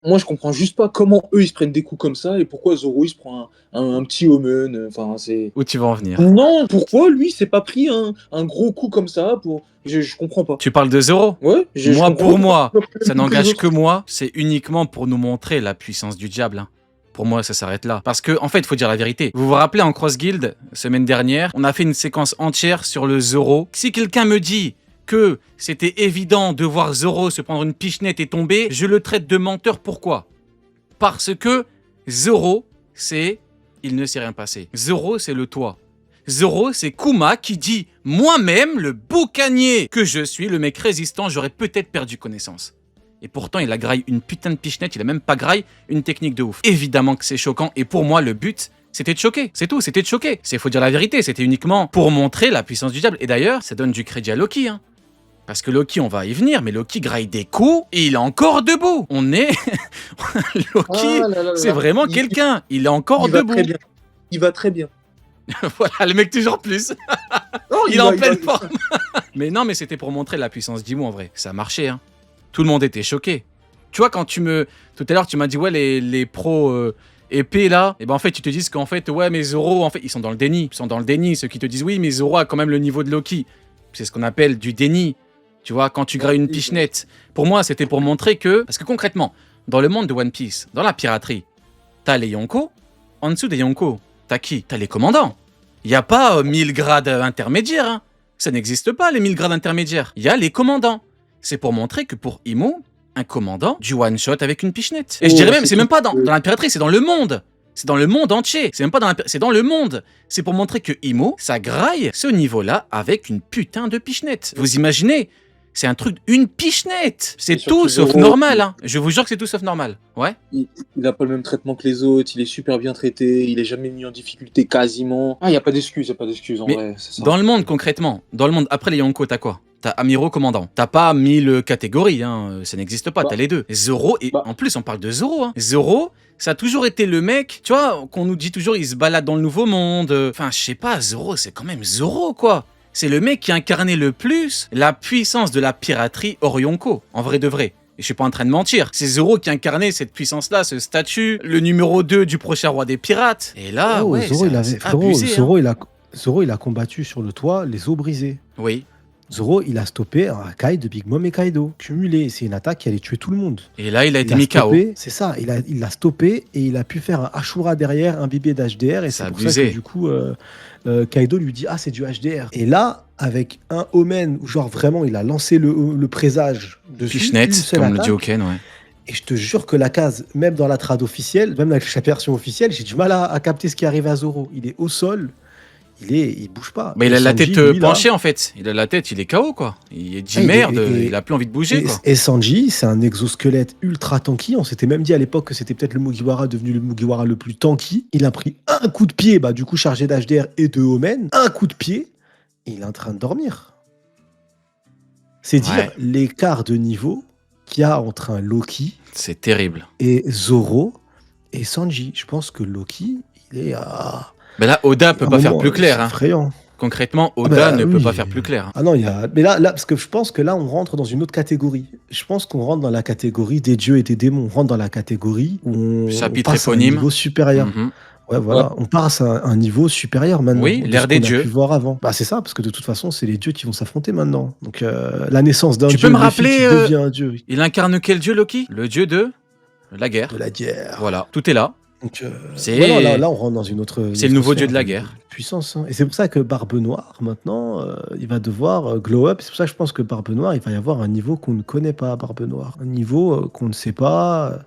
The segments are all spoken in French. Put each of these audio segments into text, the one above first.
Moi, je comprends juste pas comment eux, ils se prennent des coups comme ça et pourquoi Zoro, il se prend un petit omen, enfin, c'est Où tu vas en venir? non, pourquoi lui, il s'est pas pris un gros coup comme ça pour je comprends pas. Tu parles de Zoro? Ouais, je Moi, comprends pas pour pourquoi moi, il a pris le ça même coup que les n'engage que autres. moi. C'est uniquement pour nous montrer la puissance du diable, hein. Pour moi, ça s'arrête là. Parce que, en fait, il faut dire la vérité. Vous vous rappelez, en Cross Guild, semaine dernière, on a fait une séquence entière sur le Zoro. Si quelqu'un me dit que c'était évident de voir Zoro se prendre une pichenette et tomber, je le traite de menteur. Pourquoi? Parce que Zoro, c'est... Il ne s'est rien passé. Zoro, c'est le toit. Zoro, c'est Kuma qui dit « Moi-même, le boucanier que je suis, le mec résistant, j'aurais peut-être perdu connaissance. » Et pourtant, il a graille une putain de pichenette, il a même pas graille une technique de ouf. Évidemment que c'est choquant, et pour moi, le but, c'était de choquer. C'est tout, c'était de choquer. C'est faut dire la vérité, c'était uniquement pour montrer la puissance du diable. Et d'ailleurs, ça donne du crédit à Loki, hein. Parce que Loki, on va y venir, mais Loki graille des coups et il est encore debout. On est... Loki, Ah là là là c'est là, vraiment quelqu'un. Il est encore il va très debout. bien. Il va très bien. Voilà, le mec toujours plus. Non, Il est en pleine forme. Mais non, mais c'était pour montrer la puissance d'Imo en vrai. Ça marchait, hein. Tout le monde était choqué. Tu vois, quand tu me... Tout à l'heure, tu m'as dit, ouais, les pros épées, là, et ben en fait, ils te disent qu'en fait, ouais, mais Zoro, en fait, ils sont dans le déni. Ils sont dans le déni, ceux qui te disent, oui, mais Zoro a quand même le niveau de Loki. C'est ce qu'on appelle du déni. Tu vois, quand tu grailles une pichenette. Pour moi, c'était pour montrer que... Parce que concrètement, dans le monde de One Piece, dans la piraterie, t'as les Yonko. En dessous des Yonko, t'as qui? T'as les commandants. Il n'y a pas 1000 grades intermédiaires, hein. Ça n'existe pas, les 1000 grades intermédiaires. Il y a les commandants. C'est pour montrer que pour Imo, un commandant, du one-shot avec une pichenette. Et je dirais même, c'est même pas dans la piraterie, c'est dans le monde. C'est dans le monde entier. C'est même pas dans la c'est dans le monde. C'est pour montrer que Imo, ça graille ce niveau-là avec une putain de pichenette. Vous imaginez? C'est un truc, une pichenette. C'est tout sauf Zoro, normal, hein. Je vous jure que c'est tout sauf normal. Ouais. il a pas le même traitement que les autres, il est super bien traité, il est jamais mis en difficulté quasiment. Ah, il y a pas d'excuse, en Mais vrai, c'est ça. dans le monde, concrètement, dans le monde, après les Yonko, t'as quoi? T'as Amiro commandant. T'as pas 1000 catégories, hein. Ça n'existe pas, Bah, t'as les deux. Zoro, et bah, en plus, on parle de Zoro, hein. Zoro, ça a toujours été le mec, tu vois, qu'on nous dit toujours, il se balade dans le nouveau monde. Enfin, je sais pas, Zoro, c'est quand même Zoro, quoi. C'est le mec qui incarnait le plus la puissance de la piraterie hors Yonko, en vrai de vrai. Et je suis pas en train de mentir. C'est Zoro qui incarnait cette puissance-là, ce statut, le numéro 2 du prochain roi des pirates. Et là, Oh, ouais, Zoro, il avait. c'est Frérot, abusé, hein. Zoro, il a combattu sur le toit les os brisés. Oui. Zoro, il a stoppé un Kai de Big Mom et Kaido, cumulé. C'est une attaque qui allait tuer tout le monde. Et là, il a été Il a mis KO. stoppé, c'est ça, il l'a stoppé et il a pu faire un Ashura derrière, un bébé d'HDR. Et C'est c'est pour ça abusé. que du coup, Kaido lui dit, ah, c'est du HDR. Et là, avec un Omen, où genre vraiment, il a lancé le présage dessus, une Pichenette, seule comme le dit attaque. Oken, ouais. Et je te jure que la case, même dans la trad officielle, même avec la version officielle, j'ai du mal à capter ce qui arrive à Zoro. Il est au sol, il bouge pas. Mais il Et a la Sanji, tête lui, là, penchée, en fait. Il a la tête, il est KO, quoi. Il dit ah, merde, il a plus envie de bouger, quoi. et Sanji, c'est un exosquelette ultra tanky. On s'était même dit à l'époque que c'était peut-être le Mugiwara devenu le Mugiwara le plus tanky. Il a pris un coup de pied, bah, du coup chargé d'HDR et de Omen, un coup de pied, et il est en train de dormir. C'est dire Ouais. l'écart de niveau qu'il y a entre un Loki C'est terrible. et Zoro et Sanji. Je pense que Loki, il est à Mais là, Oda peut un pas faire moment, plus clair, c'est hein. effrayant. Concrètement, Ah Oda bah ne peut oui. pas faire plus clair, hein. Ah non, mais là, parce que je pense que là, on rentre dans une autre catégorie. Je pense qu'on rentre dans la catégorie des dieux et des démons. On rentre dans la catégorie où on Chapitre passe à un éponyme. niveau supérieur. Mhm. Ouais, voilà. On passe à un niveau supérieur maintenant. Oui, de l'ère ce des qu'on a dieux. pu voir avant. Bah, c'est ça, parce que de toute façon, c'est les dieux qui vont s'affronter maintenant. Donc, la naissance d'un Tu dieu, peux me Luffy rappeler, qui devient un dieu Il incarne quel dieu, Loki? Le dieu de la guerre. de la guerre. Voilà, tout est là. Donc, C'est- voilà, là, on rentre dans une autre. C'est le nouveau dieu de la guerre. Puissance. Hein. Et c'est pour ça que Barbe Noire, maintenant, il va devoir glow up. C'est pour ça que je pense que Barbe Noire, il va y avoir un niveau qu'on ne connaît pas, Barbe Noire. Un niveau qu'on ne sait pas.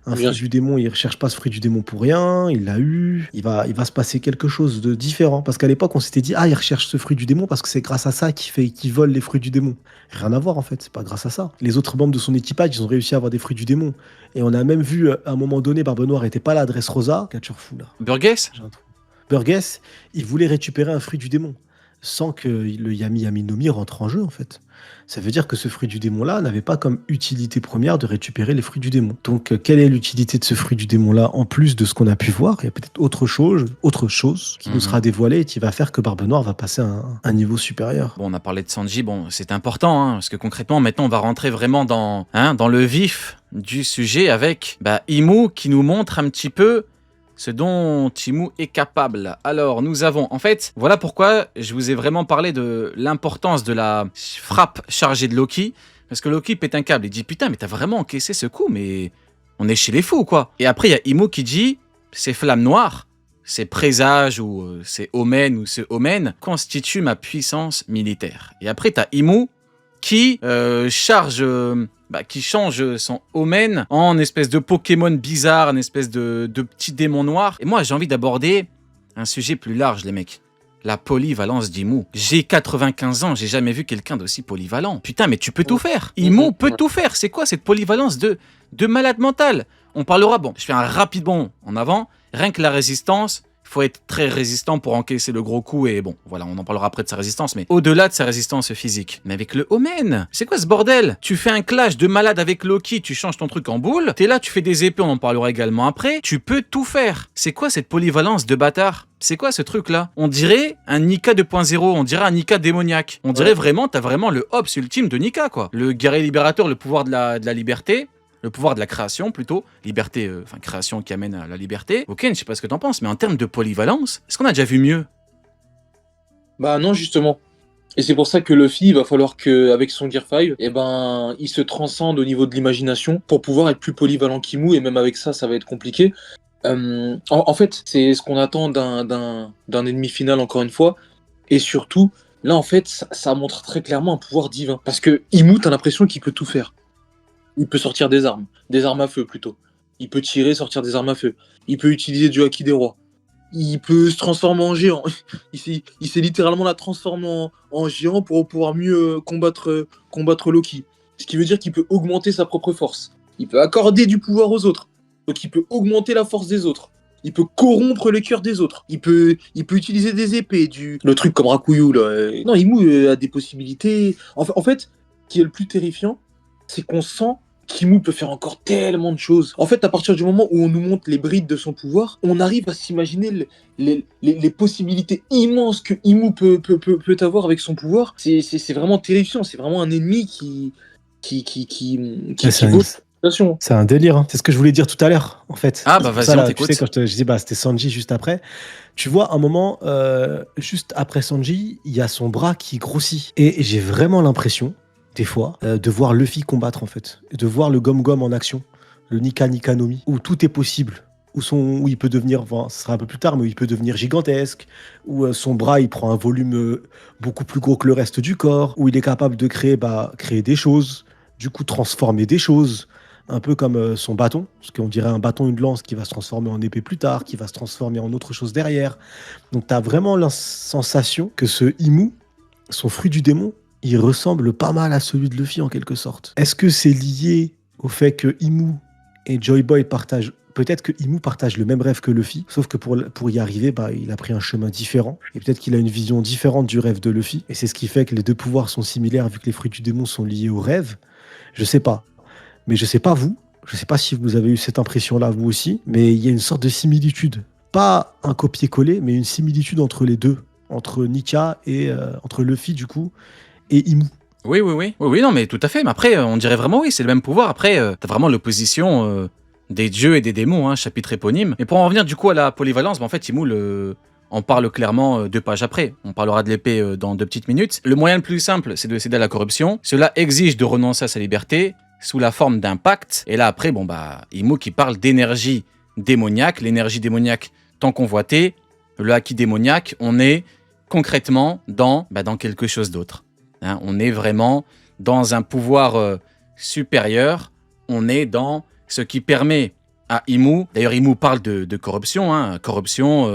Un Bien fruit du démon, il ne recherche pas ce fruit du démon pour rien. Il l'a eu. Il va se passer quelque chose de différent. Parce qu'à l'époque, on s'était dit, ah, il recherche ce fruit du démon parce que c'est grâce à ça qu'il vole les fruits du démon. Rien à voir, en fait. C'est pas grâce à ça. Les autres membres de son équipage, ils ont réussi à avoir des fruits du démon. Et on a même vu, à un moment donné, Barbe Noire était pas là, Dressrosa. Catcher fou, là. Burgess? J'ai un trou. Burgess, il voulait récupérer un fruit du démon. sans que le Yami Yami no Mi rentre en jeu, en fait. Ça veut dire que ce fruit du démon-là n'avait pas comme utilité première de récupérer les fruits du démon. Donc, quelle est l'utilité de ce fruit du démon-là, en plus de ce qu'on a pu voir? Il y a peut-être autre chose qui nous sera dévoilée et qui va faire que Barbe Noire va passer à un niveau supérieur. Bon, on a parlé de Sanji, bon, c'est important, hein, parce que concrètement, maintenant, on va rentrer vraiment dans le vif du sujet avec Imu qui nous montre un petit peu ce dont Imu est capable. Alors, nous avons, en fait, voilà pourquoi je vous ai vraiment parlé de l'importance de la frappe chargée de Loki, parce que Loki pète un câble, il dit « Putain, mais t'as vraiment encaissé ce coup, mais on est chez les fous, quoi !» Et après, il y a Imu qui dit « Ces flammes noires, ces présages ou ces omens ou ce omen constituent ma puissance militaire. » Et après, t'as Imu qui qui change son omen en espèce de Pokémon bizarre, une espèce de petit démon noir. Et moi, j'ai envie d'aborder un sujet plus large, les mecs. La polyvalence d'Imu. J'ai 95 ans, j'ai jamais vu quelqu'un d'aussi polyvalent. Putain, mais tu peux tout faire. Imu peut tout faire. C'est quoi cette polyvalence de malade mental? On parlera, bon, je fais un rapide bond en avant. Rien que la résistance, il faut être très résistant pour encaisser le gros coup et bon, voilà, on en parlera après de sa résistance, mais au-delà de sa résistance physique. Mais avec le Omen, c'est quoi ce bordel? Tu fais un clash de malade avec Loki, tu changes ton truc en boule, t'es là, tu fais des épées, on en parlera également après, tu peux tout faire. C'est quoi cette polyvalence de bâtard? C'est quoi ce truc-là? On dirait un Nika 2.0, on dirait un Nika démoniaque. On dirait vraiment, t'as vraiment le Hobbes ultime de Nika, quoi. Le guerrier libérateur, le pouvoir de la liberté, le pouvoir de la création plutôt, liberté, création qui amène à la liberté. Ok, je sais pas ce que t'en penses, mais en termes de polyvalence, est-ce qu'on a déjà vu mieux? Bah non, justement. Et c'est pour ça que Luffy, il va falloir qu'avec son Gear 5, il se transcende au niveau de l'imagination pour pouvoir être plus polyvalent qu'Imu, et même avec ça, ça va être compliqué. En fait, c'est ce qu'on attend d'un ennemi final, encore une fois. Et surtout, là, en fait, ça montre très clairement un pouvoir divin. Parce que Imu, t'as l'impression qu'il peut tout faire. Il peut sortir des armes à feu plutôt. Il peut tirer, sortir des armes à feu. Il peut utiliser du haki des rois. Il peut se transformer en géant. Il sait littéralement la transformer en géant pour pouvoir mieux combattre Loki. Ce qui veut dire qu'il peut augmenter sa propre force. Il peut accorder du pouvoir aux autres. Donc il peut augmenter la force des autres. Il peut corrompre les cœurs des autres. Il peut utiliser des épées, le truc comme Rakuyu là. Non, Imu a des possibilités. En fait, ce qui est le plus terrifiant, c'est qu'on sent qu'Imu peut faire encore tellement de choses. En fait, à partir du moment où on nous montre les brides de son pouvoir, on arrive à s'imaginer les possibilités immenses que Imu peut avoir avec son pouvoir. C'est vraiment terrifiant. C'est vraiment un ennemi qui vaut l'attention. C'est un délire, hein. C'est ce que je voulais dire tout à l'heure, en fait. Ah bah vas-y, on t'écoute. Tu sais, quand je dis c'était Sanji juste après, tu vois, un moment, juste après Sanji, il y a son bras qui grossit. Et j'ai vraiment l'impression, des fois, de voir Luffy combattre, en fait. De voir le Gom-Gom en action, le Nika Nika no Mi, où tout est possible. Où il peut devenir, enfin, ce sera un peu plus tard, mais il peut devenir gigantesque, où son bras, il prend un volume beaucoup plus gros que le reste du corps, où il est capable de créer des choses, du coup transformer des choses, un peu comme son bâton, parce qu'on dirait un bâton, une lance qui va se transformer en épée plus tard, qui va se transformer en autre chose derrière. Donc tu as vraiment la sensation que ce Imu, son fruit du démon, il ressemble pas mal à celui de Luffy en quelque sorte. Est-ce que c'est lié au fait que Imu et Joy Boy partagent... Peut-être que Imu partage le même rêve que Luffy, sauf que pour y arriver, il a pris un chemin différent. Et peut-être qu'il a une vision différente du rêve de Luffy. Et c'est ce qui fait que les deux pouvoirs sont similaires, vu que les fruits du démon sont liés au rêve. Je sais pas. Mais je sais pas vous. Je sais pas si vous avez eu cette impression-là, vous aussi. Mais il y a une sorte de similitude. Pas un copier-coller, mais une similitude entre les deux. Entre Nika et... entre Luffy, du coup, et Imu. Oui, non, mais tout à fait. Mais après, on dirait vraiment, oui, c'est le même pouvoir. Après, t'as vraiment l'opposition des dieux et des démons, hein, chapitre éponyme. Mais pour en revenir du coup à la polyvalence, en fait, Imu en parle clairement 2 pages après. On parlera de l'épée dans 2 petites minutes. Le moyen le plus simple, c'est de céder à la corruption. Cela exige de renoncer à sa liberté sous la forme d'un pacte. Et là, après, Imu qui parle d'énergie démoniaque. L'énergie démoniaque tant convoitée. Le haki démoniaque, on est concrètement dans quelque chose d'autre. Hein, on est vraiment dans un pouvoir supérieur. On est dans ce qui permet à Imu, d'ailleurs Imu parle de corruption, hein, corruption,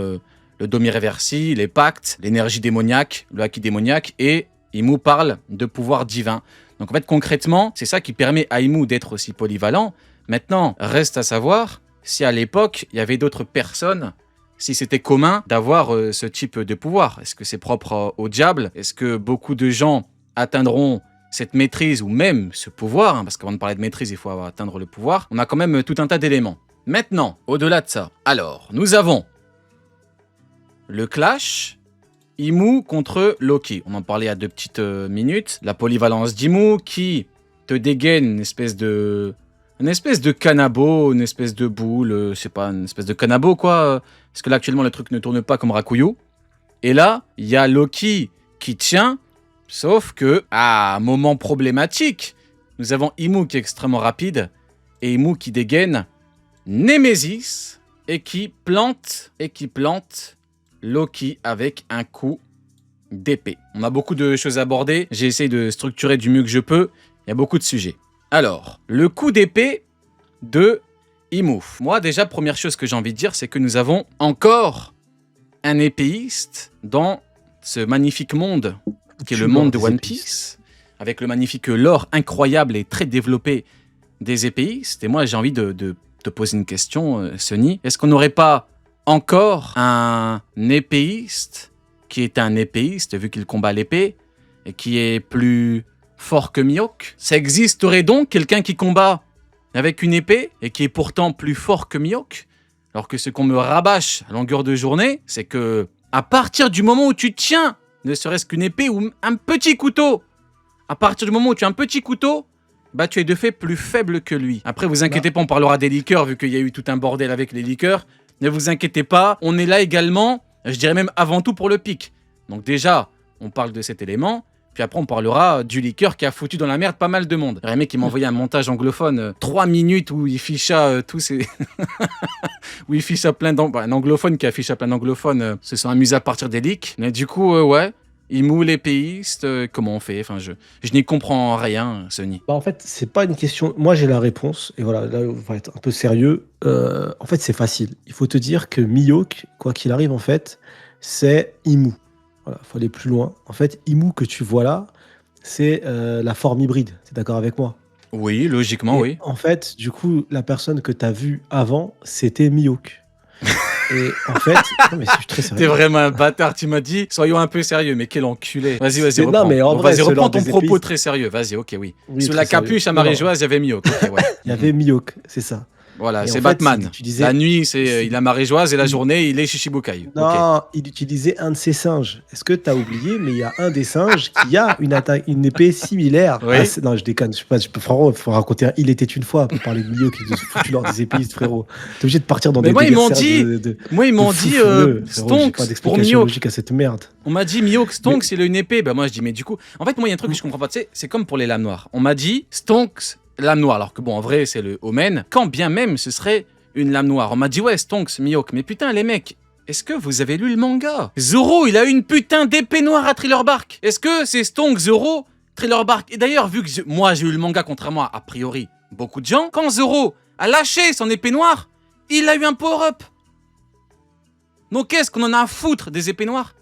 le Domi Reversi, les pactes, l'énergie démoniaque, le haki démoniaque, et Imu parle de pouvoir divin. Donc en fait concrètement, c'est ça qui permet à Imu d'être aussi polyvalent. Maintenant, reste à savoir si à l'époque, il y avait d'autres personnes si c'était commun d'avoir ce type de pouvoir. Est-ce que c'est propre au diable? Est-ce que beaucoup de gens atteindront cette maîtrise ou même ce pouvoir, hein, parce qu'avant de parler de maîtrise, il faut atteindre le pouvoir. On a quand même tout un tas d'éléments. Maintenant, au-delà de ça, alors, nous avons le clash Imu contre Loki. On en parlait il y a 2 petites minutes. La polyvalence d'Imu qui te dégaine une espèce de canabo, une espèce de boule, c'est pas une espèce de canabo quoi. Parce que là actuellement le truc ne tourne pas comme Rakuyu. Et là, il y a Loki qui tient, sauf que, moment problématique, nous avons Imu qui est extrêmement rapide et Imu qui dégaine Nemesis et qui plante Loki avec un coup d'épée. On a beaucoup de choses à aborder. J'ai essayé de structurer du mieux que je peux. Il y a beaucoup de sujets. Alors, le coup d'épée de Imu. Moi, déjà, première chose que j'ai envie de dire, c'est que nous avons encore un épéiste dans ce magnifique monde qui est le monde de One Piece, avec le magnifique lore incroyable et très développé des épéistes. Et moi, j'ai envie de te poser une question, Sunny. Est-ce qu'on n'aurait pas encore un épéiste qui est un épéiste, vu qu'il combat l'épée, et qui est plus fort que Mihawk? Ça existerait donc quelqu'un qui combat avec une épée, et qui est pourtant plus fort que Mihawk? Alors que ce qu'on me rabâche à longueur de journée, c'est que à partir du moment où tu tiens, ne serait-ce qu'une épée ou un petit couteau, à partir du moment où tu as un petit couteau, bah tu es de fait plus faible que lui. Après, vous inquiétez pas, on parlera des liqueurs, vu qu'il y a eu tout un bordel avec les liqueurs. Ne vous inquiétez pas, on est là également, je dirais même avant tout pour le pic. Donc déjà, on parle de cet élément, puis après on parlera du liqueur qui a foutu dans la merde pas mal de monde. Il y a un mec qui m'a envoyé un montage anglophone, 3 minutes où il ficha tous ces... où il ficha plein d'anglophones, un anglophone qui affiche à plein d'anglophones se sont amusés à partir des leaks. Mais du coup, ouais, Imu l'épéiste, comment on fait? Enfin, je n'y comprends rien, Sunny. Bah en fait, c'est pas une question. Moi, j'ai la réponse. Et voilà, là, on va être un peu sérieux. En fait, c'est facile. Il faut te dire que Mihawk, quoi qu'il arrive, en fait, c'est Imu. Voilà, faut aller plus loin. En fait, Imu que tu vois là, c'est la forme hybride. T'es d'accord avec moi? Oui, logiquement, Et oui. en fait, du coup, la personne que t'as vue avant, c'était Mihawk. Et en fait, non, mais je suis très T'es sérieux. vraiment un bâtard, tu m'as dit, soyons un peu sérieux, mais quel enculé. Vas-y, Mais non, reprends. mais en Bon, vrai, vas-y, ce reprends lord ton des propos épéistes- très sérieux. Vas-y, ok, oui. Oui, Sous très la sérieux. capuche à Non, non. Marie-Joise, il y avait Mihawk. Ok, ouais. Il y avait Mihawk, c'est ça. Voilà, Et c'est en fait, Batman. il utilisait- La nuit, c'est il a Marie-Joise et la journée, il est Shishibukai. Ok. Non, il utilisait un de ses singes. Est-ce que tu as oublié? Mais il y a un des singes qui a une épée similaire. Oui. Non, je déconne. Frérot, il faut raconter il était une fois pour parler de Mihawk qui nous foutu lors des épéistes, frérot. T'es obligé de partir dans Mais des moi, ils m'ont délires dit, moi, ils m'ont de fou dit, furieux. Frérot, j'ai Stonks pas pour d'explication Mihawk. logique à cette merde. On m'a dit Mihawk, Stonks, il a une épée. Bah moi, je dis, mais du coup, en fait, moi, il y a un truc que je comprends pas. Tu sais, c'est comme pour les lames noires. On m'a dit Stonks, lame noire. Alors que bon, en vrai, c'est le Omen. Quand bien même, ce serait une lame noire. On m'a dit, ouais, Stonks, Mihawk. Mais putain, les mecs, est-ce que vous avez lu le manga? Zoro, il a une putain d'épée noire à Thriller Bark. Est-ce que c'est Stonks, Zoro, Thriller Bark? Et d'ailleurs, vu que moi, j'ai eu le manga, contrairement à priori beaucoup de gens, quand Zoro a lâché son épée noire, il a eu un power-up. Donc qu'est-ce qu'on en a à foutre des épées noires?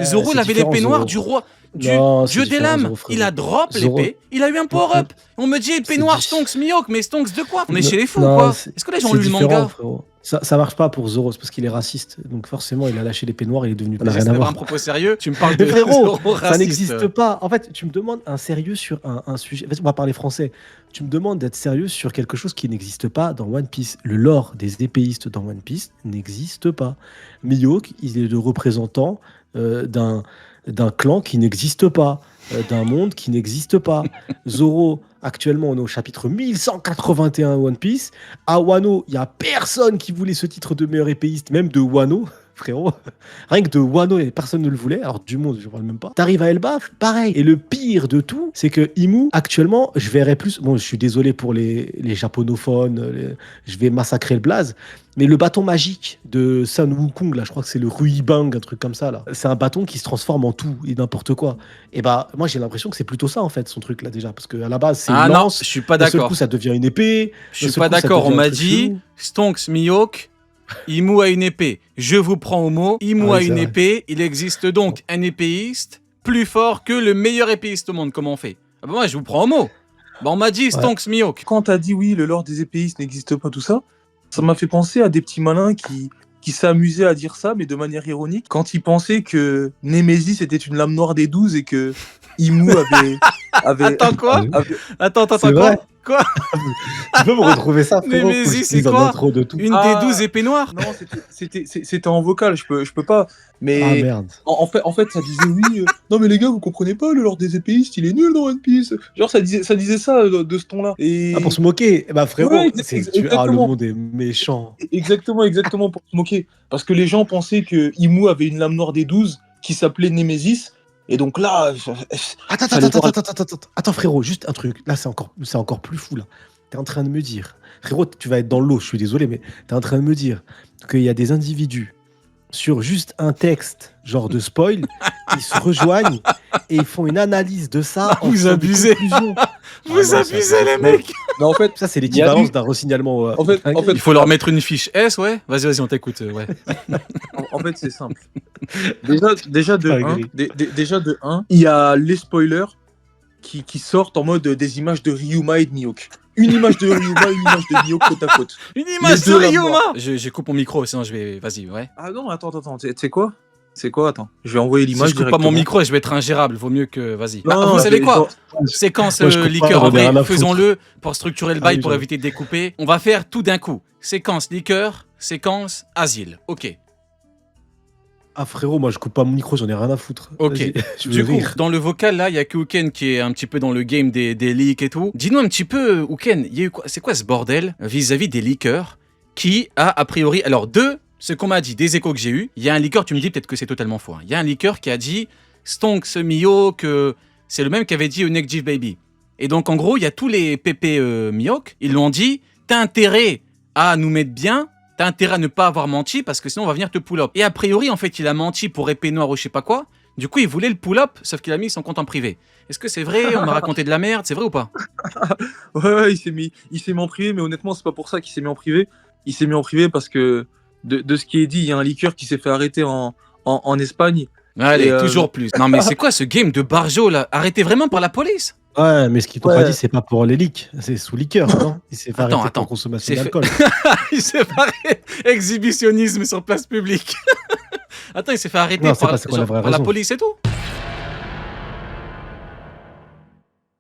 Zoro, il avait l'épée noire du roi, du Non, c'est dieu des différent, lames. Zoro, frérot. Il a drop Zoro. l'épée, il a eu un power-up. On me dit épée C'est noire, di- Stonks, Mihawk, mais Stonks de quoi? On est Non, chez les fous, non, quoi? c'est- Est-ce que les gens ont c'est lu le différent, manga? frérot. Ça marche pas pour Zoro, c'est parce qu'il est raciste. Donc forcément, il a lâché l'épée noire, il est devenu. Ça n'a C'est rien à pas voir. un propos sérieux, tu me parles de Mais frérot, Zoro ça raciste. n'existe pas. En fait, tu me demandes un sérieux sur un sujet. En fait, on va parler français. Tu me demandes d'être sérieux sur quelque chose qui n'existe pas dans One Piece. Le lore des épéistes dans One Piece n'existe pas. Mihawk, il est le représentant d'un clan qui n'existe pas, d'un monde qui n'existe pas. Zoro, actuellement, on est au chapitre 1181 One Piece. À Wano, il n'y a personne qui voulait ce titre de meilleur épéiste, même de Wano. Frérot, rien que de Wano, personne ne le voulait. Alors du monde, je parle même pas. T'arrives à Elbaf, pareil. Et le pire de tout, c'est que Imu, actuellement, je verrais plus. Bon, je suis désolé pour les japonophones, je vais massacrer le blaze. Mais le bâton magique de Sun Wukong, là, je crois que c'est le Ruibang, un truc comme ça, là. C'est un bâton qui se transforme en tout et n'importe quoi. Et bah, moi, j'ai l'impression que c'est plutôt ça, en fait, son truc là déjà, parce qu'à la base, c'est Ah une non, lance. je suis pas D'un seul d'accord. coup, ça devient une épée. Je D'un suis seul pas coup, ça d'accord. On devient un m'a truc dit chelou. Stonks, Mihawk, Imu a une épée. Je vous prends au mot. Imu Ah oui, a c'est une vrai. épée. Il existe donc un épéiste plus fort que le meilleur épéiste au monde. Comment on fait? Ah bah moi, je vous prends au mot. Bah on m'a dit Stonks, Mihawk. Quand t'as dit oui, le lore des épéistes n'existe pas, tout ça, ça m'a fait penser à des petits malins qui qui s'est amusé à dire ça, mais de manière ironique, quand il pensait que Némésis était une lame noire des 12 et que Imu avait... Attends, quoi avait- Attends, C'est quoi vrai. Quoi Tu peux me retrouver ça, frérot? Némésis, Faut que je c'est dise en quoi intro de tout. Une Ah. des 12 épées noires Non, c'était en vocal, je peux pas. Mais Ah merde. en fait, ça disait oui. Non, mais les gars, vous comprenez pas, le Lord des épéistes, il est nul dans One Piece. Genre, ça disait ça de ce ton-là. Et Ah, pour se moquer? Eh ben, frérot, Ouais, ah, le exactement. monde est méchant. Exactement pour se moquer. Parce que les gens pensaient que Imu avait une lame noire des 12 qui s'appelait Némésis. Et donc là, Attends, frérot, juste un truc. Là, c'est encore plus fou, là. T'es en train de me dire, frérot, tu vas être dans l'eau, je suis désolé, mais t'es en train de me dire qu'il y a des individus sur juste un texte, genre de spoil, ils se rejoignent et ils font une analyse de ça. Vous faisant des abusez. conclusions. Vous non, ça, abusez, c'est- les mais- mecs mais en fait, Ça, c'est Il y l'équivalence a eu- d'un resignalement. En fait, Il faut leur mettre une fiche S, ouais Vas-y, on t'écoute, ouais. En fait, c'est simple. Déjà de Pas 1, gris. déjà de 1, il y a les spoilers qui sortent en mode des images de Ryuma et de Mihawk. Une image de Ryuma, une image de Mihawk côte à côte. Une image Les de deux, là, Ryuma moi. je coupe mon micro, sinon je vais... Vas-y, ouais. Ah non, attends, tu sais quoi? C'est quoi? Attends, je vais envoyer Si l'image je coupe pas directement. mon micro, je vais être ingérable. Vaut mieux que... Vas-y. Bah, Non, vous savez mais quoi genre- Séquence Moi, je coupe pas, liqueur, en j'en ai rien vrai, à foutre. faisons-le pour structurer le Ah bail, oui, pour j'avoue. éviter de découper. On va faire tout d'un coup. Séquence liqueur, séquence asile. Ok. Ah, frérot, moi, je coupe pas mon micro, j'en ai rien à foutre. Ok. Vas-y, je Du veux coup, rire. dans le vocal, là, il y a que Uken qui est un petit peu dans le game des leaks et tout. Dis-nous un petit peu, Uken, il y a eu quoi, c'est quoi ce bordel vis-à-vis des leakers qui a priori... Alors, ce qu'on m'a dit, des échos que j'ai eu, il y a un leaker, tu me dis peut-être que c'est totalement faux. Il y a un leaker qui a dit Stonks Mihawk, c'est le même qui avait dit Nekjif Baby. Et donc, en gros, il y a tous les PP Mihawk, ils l'ont dit, t'as intérêt à nous mettre bien, t'as intérêt à ne pas avoir menti parce que sinon on va venir te pull-up. Et a priori, en fait, il a menti pour épée noire ou je sais pas quoi. Du coup, il voulait le pull-up, sauf qu'il a mis son compte en privé. Est-ce que c'est vrai? On m'a raconté de la merde, c'est vrai ou pas? Ouais, il s'est mis en privé, mais honnêtement, c'est pas pour ça qu'il s'est mis en privé. Il s'est mis en privé parce que de ce qui est dit, il y a un leaker qui s'est fait arrêter en Espagne. Allez, Et, toujours plus. Non mais c'est quoi ce game de Barjo là? Arrêté vraiment par la police? Ouais, mais ce qu'ils t'ont Ouais. pas dit, c'est pas pour les leaks, c'est sous liqueur, non? Il s'est fait Attends, arrêter attends. pour consommation C'est fait- d'alcool. Il s'est fait arrêter. Exhibitionnisme sur place publique. Attends, il s'est fait arrêter Non, c'est par, pas- c'est quoi la genre, vraie par la raison police et tout?